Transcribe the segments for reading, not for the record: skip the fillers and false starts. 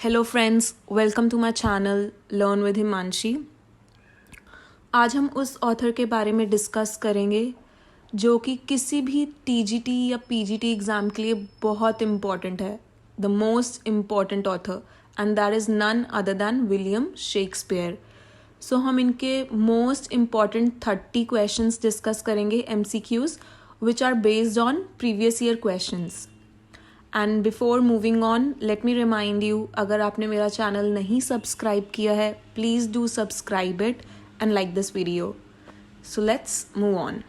Hello friends, welcome to my channel learn with Himanshi. आज हम उस ऑथर के बारे में डिस्कस करेंगे जो कि किसी भी टीजीटी या पीजीटी एग्ज़ाम के लिए बहुत इम्पॉर्टेंट है, the most important author, and that is none other than William Shakespeare. So हम इनके मोस्ट इम्पॉर्टेंट 30 क्वेश्चंस डिस्कस करेंगे, MCQs, which are based on previous year questions. And before moving on, let me remind you, अगर आपने मेरा channel नहीं subscribe किया है, please do subscribe it and like this video. So let's move on.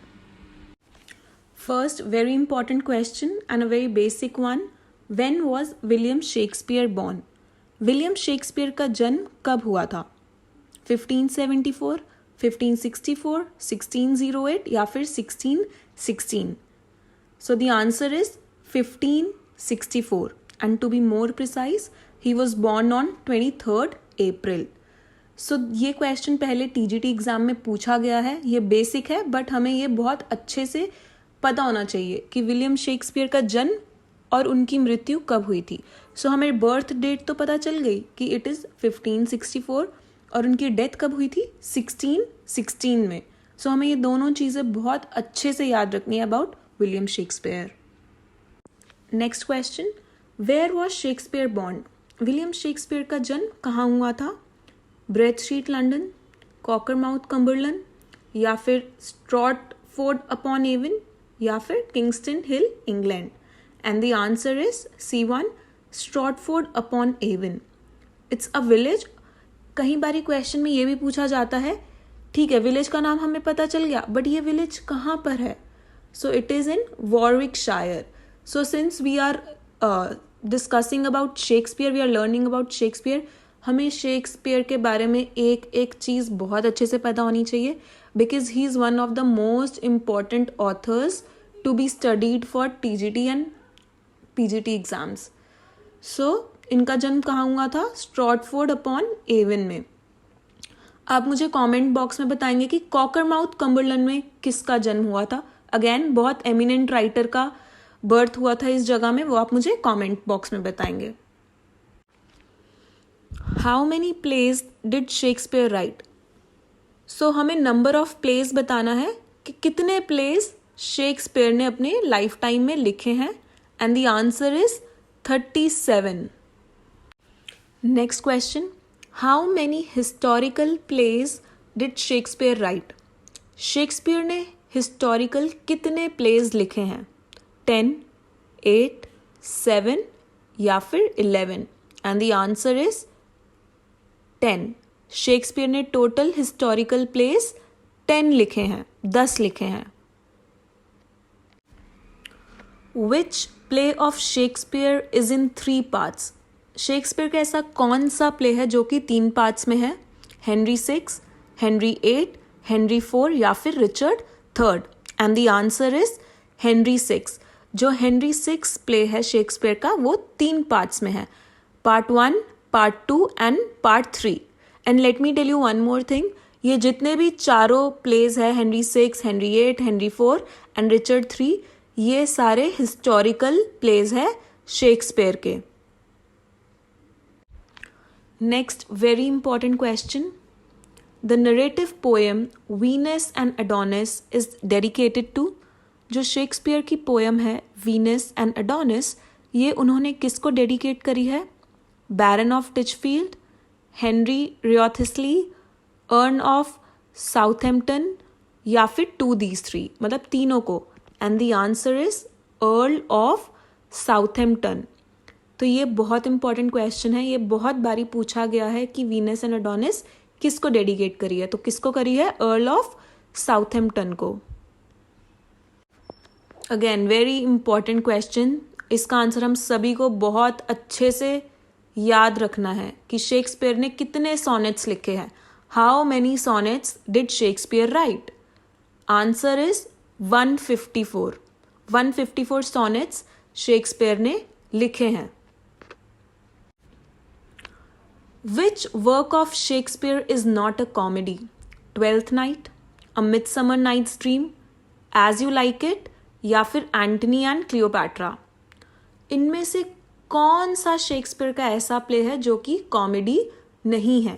First, very important question and a very basic one, when was William Shakespeare born? William Shakespeare का जन्म कब हुआ था? 1574, 1564, 1608 या फिर 1616? So the answer is 1564, and to be more precise, he was born on 23rd April. So ये question पहले TGT exam में पूछा गया है, ये बेसिक है, बट हमें ये बहुत अच्छे से पता होना चाहिए कि विलियम शेक्सपियर का जन्म और उनकी मृत्यु कब हुई थी। सो हमें बर्थ डेट तो पता चल गई कि इट इज़ 1564 और उनकी डेथ कब हुई थी? 1616 में। सो हमें ये दोनों चीज़ें बहुत अच्छे से याद रखनी है about William Shakespeare. Next question, where was Shakespeare born? William Shakespeare का जन्म कहाँ हुआ था? Bread street London, Cockermouth Cumberland, या फिर स्ट्रॉटफोर्ड अपॉन एवन, या फिर Kingston hill England? And the answer is C1, Stratford upon Avon. It's a village. कई बारी क्वेश्चन में ये भी पूछा जाता है, ठीक है विलेज का नाम हमें पता चल गया, बट ये विलेज कहाँ पर है? So it is in Warwickshire. So since we are discussing about Shakespeare, we are learning about Shakespeare, हमें शेक्सपियर के बारे में एक एक चीज़ बहुत अच्छे से पता होनी चाहिए, because he is one of the most important authors to be studied for TGT and PGT exams. So इनका जन्म कहाँ हुआ था? स्ट्रॉटफोर्ड अपॉन एवन में। आप मुझे कमेंट बॉक्स में बताएंगे कि कॉकरमाउथ कम्बरलैंड में किसका जन्म हुआ था। अगेन बहुत एमिनेंट राइटर का बर्थ हुआ था इस जगह में, वो आप मुझे कमेंट बॉक्स में बताएंगे। How many plays did Shakespeare write? So हमें नंबर ऑफ प्लेज बताना है कि कितने प्लेज शेक्सपियर ने अपने लाइफ टाइम में लिखे हैं, and the answer is 37। Next question, how many historical plays did Shakespeare write? Shakespeare ने हिस्टोरिकल कितने प्लेज लिखे हैं? 10, 8, 7 या फिर 11? And the answer is 10। Shakespeare ने टोटल हिस्टोरिकल प्लेज 10 लिखे हैं, 10 लिखे हैं। Which play of Shakespeare is in 3 parts? Shakespeare का ऐसा कौन सा प्ले है जो कि 3 पार्ट्स में है? हेनरी 6, हेनरी 8, हेनरी 4 या फिर Richard 3rd? And the answer is Henry 6। जो हेनरी 6 प्ले है शेक्सपियर का, वो 3 पार्ट्स में है, part 1, part 2 and part 3। And let me tell you one more thing, ये जितने भी चारों प्लेज है, Henry 6, Henry 8, Henry 4 and Richard 3, ये सारे हिस्टोरिकल प्लेज है शेक्सपियर के। Next very important question, the narrative poem Venus and Adonis is dedicated to? जो शेक्सपियर की पोएम है वीनस एंड एडोनिस, ये उन्होंने किसको डेडिकेट करी है? Baron of टिचफील्ड, Henry रियोथिस्ली, earn of Southampton या फिर टू दीज 3? मतलब तीनों को। And the answer is earl of Southampton. तो ये बहुत इंपॉर्टेंट क्वेश्चन है, ये बहुत बारी पूछा गया है कि वीनस एंड एडोनिस किसको डेडिकेट करी है, तो किसको करी है? अर्ल ऑफ साउथहैम्पटन को। अगेन वेरी इंपॉर्टेंट क्वेश्चन, इसका आंसर हम सभी को बहुत अच्छे से याद रखना है कि शेक्सपियर ने कितने सोनेट्स लिखे हैं। How many sonnets did Shakespeare right? Answer is 154। 154 sonnets Shakespeare ने लिखे हैं। Which work of Shakespeare is not a comedy? Twelfth Night, A Midsummer Night's Dream, As You Like It या फिर एंटनी एंड क्लियोपैट्रा? इनमें से कौन सा Shakespeare का ऐसा प्ले है जो कि कॉमेडी नहीं है?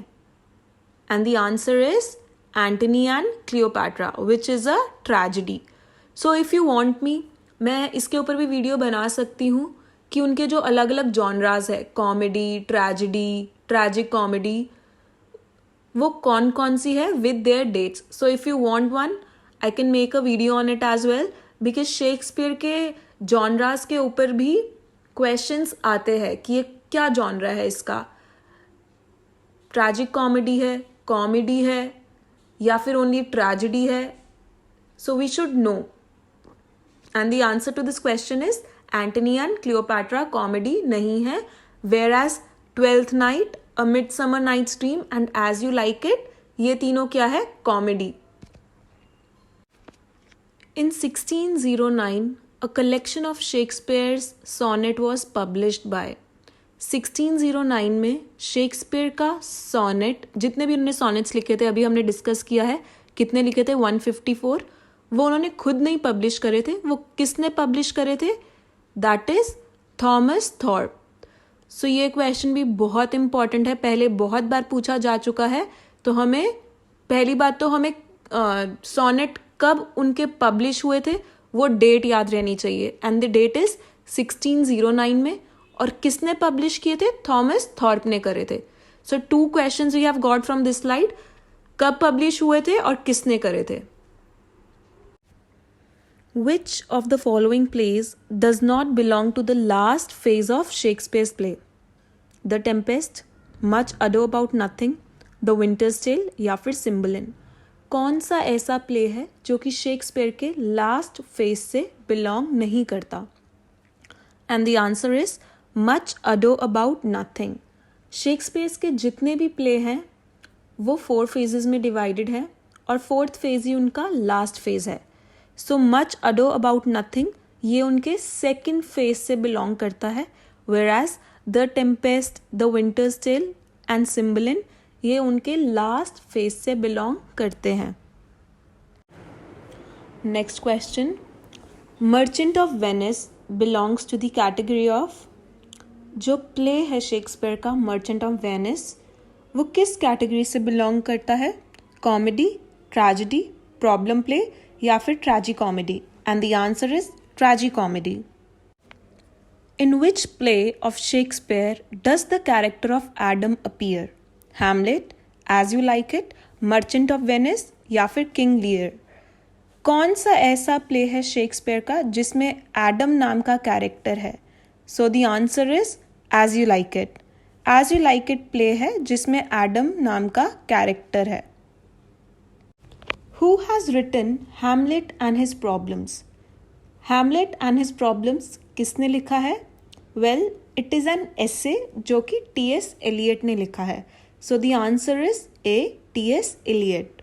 And the answer is Antony and Cleopatra, which is a tragedy. So if you want me, मैं इसके ऊपर भी वीडियो बना सकती हूँ कि उनके जो अलग अलग जॉनराज है, कॉमेडी, ट्रेजेडी, ट्रैजिक कॉमेडी, वो कौन कौन सी है with their dates. So if you want one, I can make a video on it as well, because Shakespeare के जॉनराज के ऊपर भी क्वेश्चंस आते हैं कि ये क्या जॉनरा है इसका, ट्रैजिक कॉमेडी है या फिर ओनली ट्रेजेडी है. So we should know. And the answer to this question is Antony and Cleopatra comedy नहीं है, whereas twelfth night, a midsummer night's dream and as you like it, ये तीनों क्या है? Comedy. In 1609, a collection of Shakespeare's sonnet was published by. 1609 में Shakespeare का sonnet, जितने भी उन्होंने सोनेट्स लिखे थे, अभी हमने डिस्कस किया है कितने लिखे थे, 154, वो उन्होंने खुद नहीं पब्लिश करे थे. वो किसने पब्लिश करे थे? That is Thomas Thorpe. So ये क्वेश्चन भी बहुत इंपॉर्टेंट है, पहले बहुत बार पूछा जा चुका है. तो हमें पहली बात तो हमें सोनेट कब उनके पब्लिश हुए थे वो डेट याद रहनी चाहिए. एंड द डेट इज 1609 में. और किसने पब्लिश किए थे? थॉमस थॉर्प ने करे थे. So 2 questions we have got from this slide. कब पब्लिश हुए थे और किसने करे थे? Which of the following plays does not belong to the last phase of Shakespeare's play? The Tempest, Much Ado About Nothing, The Winter's Tale या फिर Cymbeline. कौन सा ऐसा प्ले है जो कि शेक्सपियर के लास्ट फेज से बिलोंग नहीं करता? And the answer is much ado about nothing. Shakespeare's के जितने भी प्ले हैं वो 4 फेजेस में डिवाइडेड है और 4th फेज ही उनका लास्ट फेज है. So much ado about nothing ये उनके 2nd फेज से बिलोंग करता है, whereas the Tempest, the Winter's Tale and Cymbeline ये उनके लास्ट फेज से बिलोंग करते हैं. Next question. Merchant of Venice belongs to the category of. जो प्ले है शेक्सपियर का मर्चेंट ऑफ वेनिस, वो किस कैटेगरी से बिलोंग करता है? कॉमेडी, ट्रेजेडी, प्रॉब्लम प्ले या फिर tragicomedy. And the answer is tragicomedy. In which play of Shakespeare does the character of Adam appear? Hamlet, as you like it, Merchant of Venice या फिर King Lear. कौन सा ऐसा play है Shakespeare का जिसमें एडम नाम का कैरेक्टर है? So the answer is as you like it. As you like it play है जिसमें एडम नाम का कैरेक्टर है. Who has written Hamlet and his problems? Hamlet and his problems किसने लिखा है? Well, it is an essay जो कि T.S. एलियट ने लिखा है. So the answer is A. T.S. Eliot.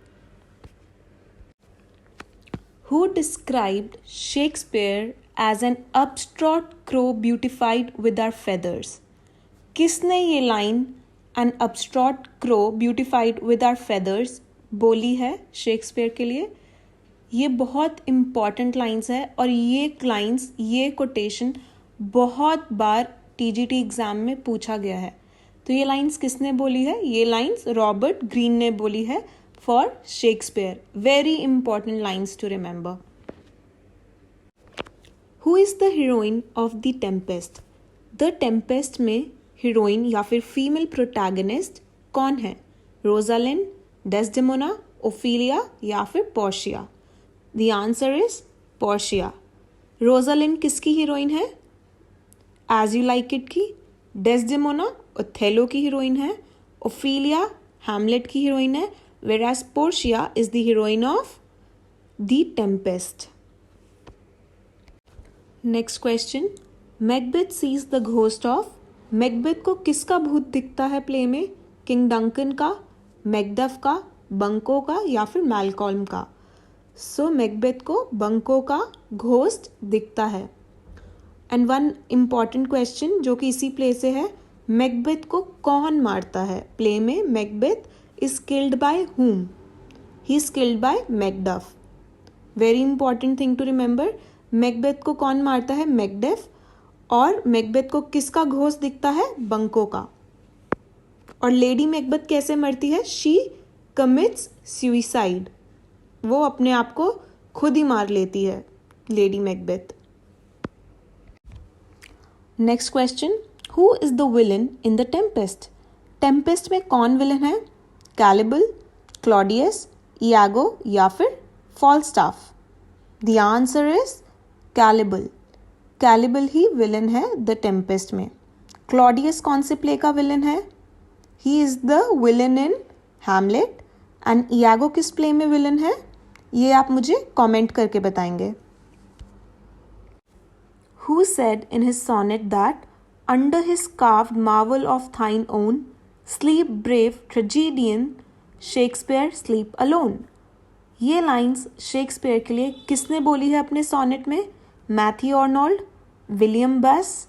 Who described Shakespeare as an upstart crow beautified with our feathers? किसने ये line an upstart crow beautified with our feathers बोली है Shakespeare के लिए? ये बहुत इम्पॉर्टेंट लाइन्स है और ये लाइन्स, ये कोटेशन बहुत बार TGT एग्जाम में पूछा गया है. तो ये लाइन्स किसने बोली है? ये लाइन्स रॉबर्ट ग्रीन ने बोली है for Shakespeare. Very important lines to remember. Who is the heroine of the Tempest? The Tempest में हीरोइन या फिर फीमेल प्रोटैगनिस्ट कौन है? रोजालिंड, डेस्डेमोना, ओफिलिया या फिर Portia. The answer is Portia. Rosalind किसकी हीरोइन है? एज यू लाइक इट की. डेस्डेमोना ओथेलो की हीरोइन है. ओफिलिया हैमलेट की हीरोइन है, whereas Portia is the heroine of The Tempest. Next question. Macbeth sees the ghost of. Macbeth को किसका भूत दिखता है प्ले में? किंग डंकन का, मैकडफ का, बंको का या फिर मैलकॉल्म का? सो मैकबेथ को बंको का घोस्ट दिखता है. एंड वन इम्पॉर्टेंट क्वेश्चन जो कि इसी प्ले से है, मैकबेथ को कौन मारता है प्ले में? Macbeth is killed by whom? He is killed by Macduff. Very important thing to remember. Macbeth को कौन मारता है? मैकडफ. और मैकबेथ को किसका घोष दिखता है? बंको का। और लेडी मैकबेथ कैसे मरती है? शी कमिट्स सुइसाइड, वो अपने आप को खुद ही मार लेती है lady Macbeth. Next question, who is the villain in the Tempest? Tempest में कौन विलन है? कैलिबल, क्लॉडियस, इयागो या फिर Falstaff? The answer is Caliban. Caliban ही विलन है द टेम्पेस्ट में। क्लॉडियस कौन से प्ले का विलन है? He is the villain in Hamlet. And Iago किस प्ले में विलन है? ये आप मुझे कमेंट करके बताएंगे। Who said in his sonnet that under his carved marvel of thine own, sleep brave tragedian, Shakespeare sleep alone? ये लाइंस शेक्सपियर के लिए किसने बोली है अपने सोनेट में? Matthew Arnold, William Basse,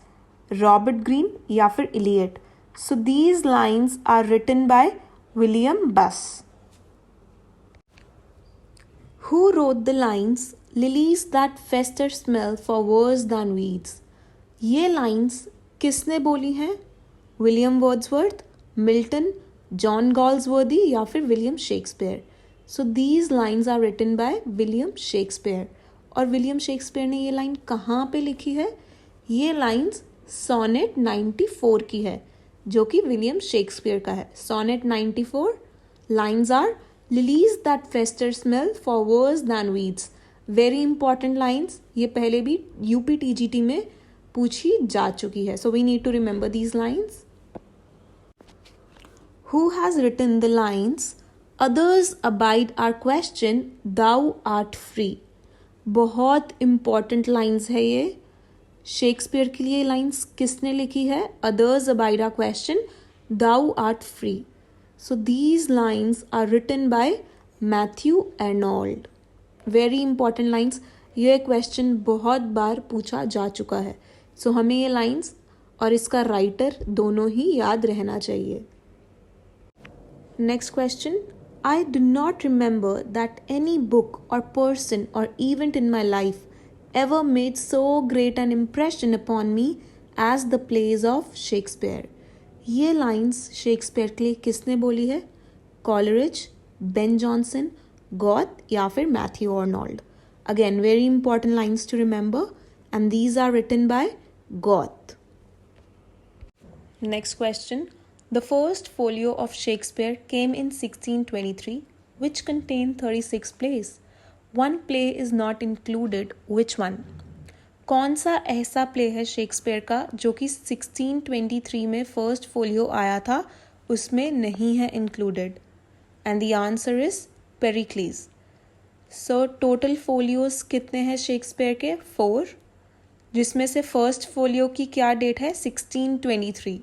Robert Greene या फिर Eliot? So these lines are written by William Basse. Who wrote the lines Lilies that fester smell for worse than weeds? ये लाइंस किसने बोली हैं? William Wordsworth, Milton, John Galsworthy या फिर William Shakespeare? So these lines are written by William Shakespeare. और William Shakespeare ने ये line कहाँ पे लिखी है? ये लाइन्स सोनेट 94 की है, जो कि विलियम शेक्सपियर का है। Sonnet 94 lines are Lilies that fester smell for worse than weeds. Very important lines. ये पहले भी UPTGT में पूछी जा चुकी है. So we need to remember these lines. Who has written the lines Others abide our question, thou art free? बहुत important lines है ये. शेक्सपियर के लिए लाइन्स किसने लिखी है? Others abide our question, thou art free. So these lines are written by Matthew Arnold. Very important lines. ये question बहुत बार पूछा जा चुका है. So हमें ये लाइन्स और इसका राइटर दोनों ही याद रहना चाहिए. Next question. I do not remember that any book or person or event in my life ever made so great an impression upon me as the plays of Shakespeare. ये lines Shakespeare के लिए किसने बोली है? Coleridge, Ben Jonson, Goethe या फिर Matthew Arnold? Again very important lines to remember and these are written by Goethe. Next question. The first folio of Shakespeare came in 1623 which contained 36 plays. One play is not included. Which one? कौन सा ऐसा play है Shakespeare का जो कि 1623 में first folio आया था उसमें नहीं है included? And the answer is Pericles. So total folios कितने हैं शेक्सपियर के? 4, जिसमें से फर्स्ट फोलियो की क्या डेट है? 1623.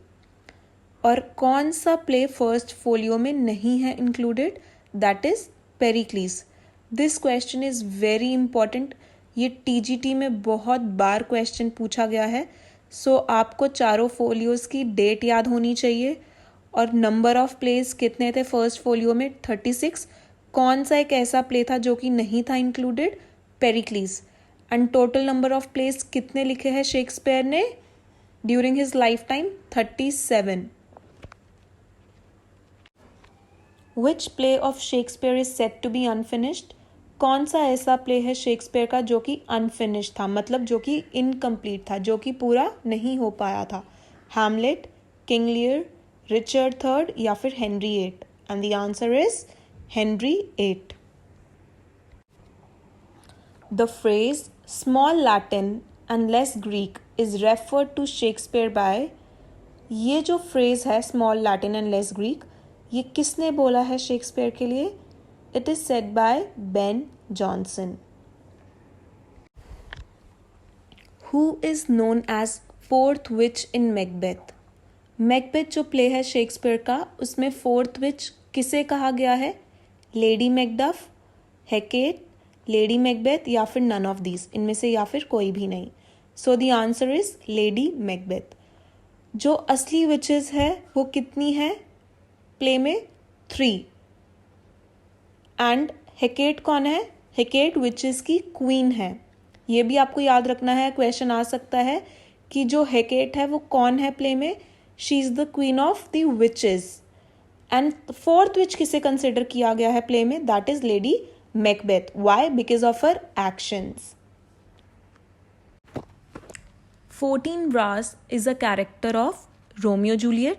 और कौन सा प्ले फर्स्ट फोलियो में नहीं है included? That is Pericles. This question is very important. ये टीजीटी में बहुत बार क्वेश्चन पूछा गया है. सो आपको चारों फोलियोज की डेट याद होनी चाहिए और नंबर ऑफ प्लेस कितने थे फर्स्ट फोलियो में? 36. कौन सा एक ऐसा प्ले था जो कि नहीं था included? Pericles. And total number of plays कितने लिखे हैं शेक्सपियर ने during his lifetime? 37. Which play of Shakespeare is set to be unfinished? कौन सा ऐसा प्ले है शेक्सपियर का जो कि अनफिनिश था, मतलब जो कि इनकम्प्लीट था, जो कि पूरा नहीं हो पाया था? Hamlet, King Lear, Richard third या फिर Henry eight? And the answer is Henry eight. The phrase small Latin and less Greek is referred to Shakespeare by. ये जो फ्रेज है small Latin and less Greek, ये किसने बोला है Shakespeare के लिए? It is said by Ben Jonson. Who is known as fourth witch in Macbeth? Macbeth जो प्ले है शेक्सपियर का, उसमें फोर्थ विच किसे कहा गया है? Lady Macduff, Hecate, Lady Macbeth या फिर नन ऑफ दीज? इनमें से या फिर कोई भी नहीं. सो the answer is lady Macbeth. जो असली विचेस है वो कितनी है प्ले में? 3. एंड हेकेट कौन है? हेकेट विचेस की क्वीन है. ये भी आपको याद रखना है, क्वेश्चन आ सकता है कि जो हेकेट है वो कौन है प्ले में, she is the queen of the witches. And fourth witch किसे कंसिडर किया गया है प्ले में, that is lady Macbeth. Why? Because of her actions. 14 brass is a character of Romeo Juliet,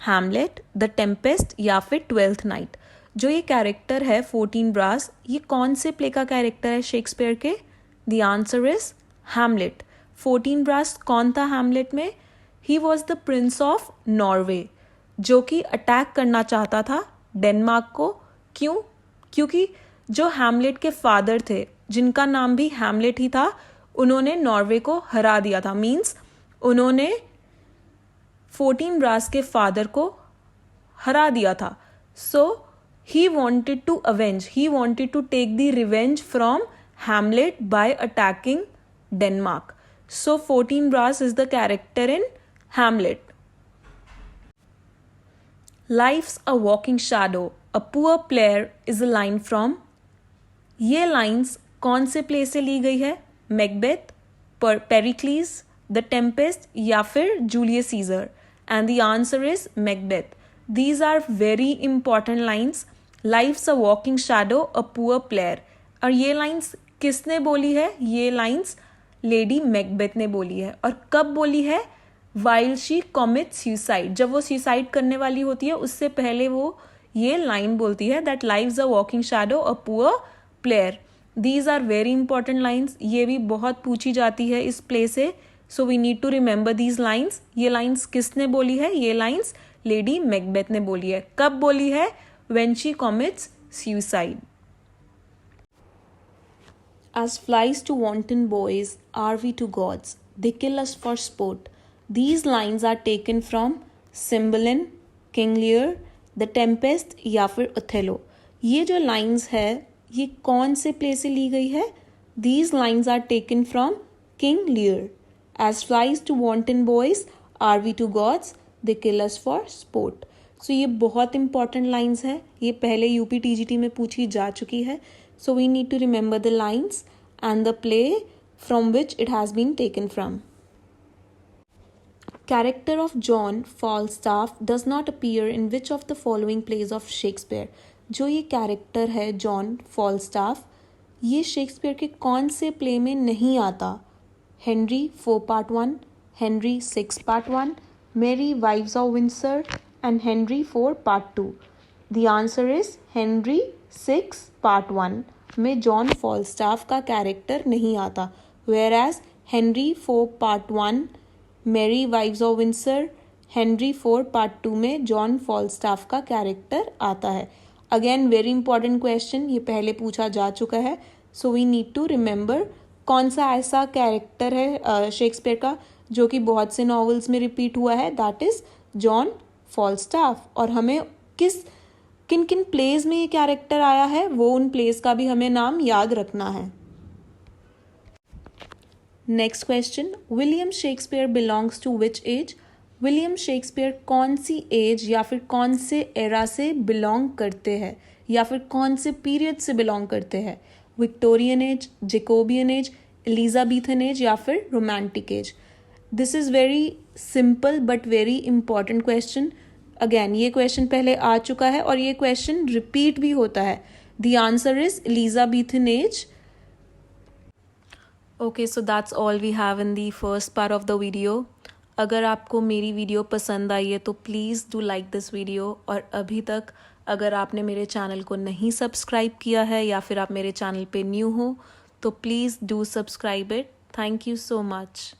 Hamlet, the Tempest या फिर twelfth night. जो ये character है 14 ब्रास, ये कौन से प्ले का कैरेक्टर है शेक्सपियर के? The answer is Hamlet. 14 ब्रास कौन था हैमलेट में? He was the prince of Norway, जो कि अटैक करना चाहता था डेनमार्क को। क्यों? क्योंकि जो हैमलेट के फादर थे, जिनका नाम भी हैमलेट ही था, उन्होंने नॉर्वे को हरा दिया था। मीन्स उन्होंने 14 ब्रास के फादर को हरा दिया था। सो he wanted to avenge, he wanted to take the revenge from Hamlet by attacking Denmark. So 14 Brass is the character in Hamlet. Life's a walking shadow, a poor player is a line from. ये lines कौन से play से ली गई है? Macbeth, पेरिक्लीज, the Tempest या फिर Julius Caesar? And the answer is Macbeth. These are very important lines. Life's a walking shadow, a poor player. और ये लाइन्स किसने बोली है? ये लाइन्स लेडी मैकबेथ ने बोली है। और कब बोली है? While she commits suicide, जब वो सुसाइड करने वाली होती है उससे पहले वो ये लाइन बोलती है that life's a walking shadow, a poor player. These are very important lines. ये भी बहुत पूछी जाती है इस प्ले से, so we need to remember these lines. ये लाइन्स किसने बोली है? ये लाइन्स लेडी मैकबेथ ने बोली है। कब बोली है? When she commits suicide. As flies to wanton boys are we to gods, they kill us for sport. These lines are taken from Cymbeline, King Lear, The Tempest या फिर Othello. ये जो lines है ये कौन से प्ले से ली गई है? These lines are taken from King Lear. As flies to wanton boys are we to gods, they kill us for sport. So ये बहुत इंपॉर्टेंट लाइन्स है, ये पहले यूपीटीजीटी में पूछी जा चुकी है। So we need to remember the lines and the play from which it has been taken from. Character of John Falstaff does not appear in which of the following plays of Shakespeare. जो ये character है John फॉलस्टाफ, ये Shakespeare के कौन से play में नहीं आता? हेनरी 4 पार्ट 1, हेनरी 6 पार्ट 1, मेरी wives of Windsor and Henry 4 part 2. The answer is Henry 6 part 1 में जॉन फॉलस्टाफ का कैरेक्टर नहीं आता, whereas Henry 4 part 1, मेरी wives of Windsor, Henry 4 part 2 में जॉन फॉलस्टाफ का कैरेक्टर आता है। अगेन वेरी इंपॉर्टेंट क्वेश्चन, ये पहले पूछा जा चुका है, so we need to remember कौन सा ऐसा कैरेक्टर है शेक्सपियर का जो कि बहुत से नॉवेल्स में रिपीट हुआ है, दैट इज जॉन फॉलस्टाफ। और हमें किन किन प्लेज में ये कैरेक्टर आया है वो उन प्लेज का भी हमें नाम याद रखना है। Next question, William Shakespeare belongs to which age? William Shakespeare कौन सी एज या फिर कौन से एरा से बिलोंग करते हैं या फिर कौन से पीरियड से बिलोंग करते हैं? Victorian age, Jacobean age, Elizabethan age या फिर romantic age? This is very simple but very important question. Again ये क्वेश्चन पहले आ चुका है और ये क्वेश्चन रिपीट भी होता है। The answer is Elizabethan age. Okay, so that's all we have in the first part of the video. अगर आपको मेरी वीडियो पसंद आई है तो please do like this video. और अभी तक अगर आपने मेरे चैनल को नहीं सब्सक्राइब किया है या फिर आप मेरे चैनल पे न्यू हो तो please do subscribe it. Thank you so much.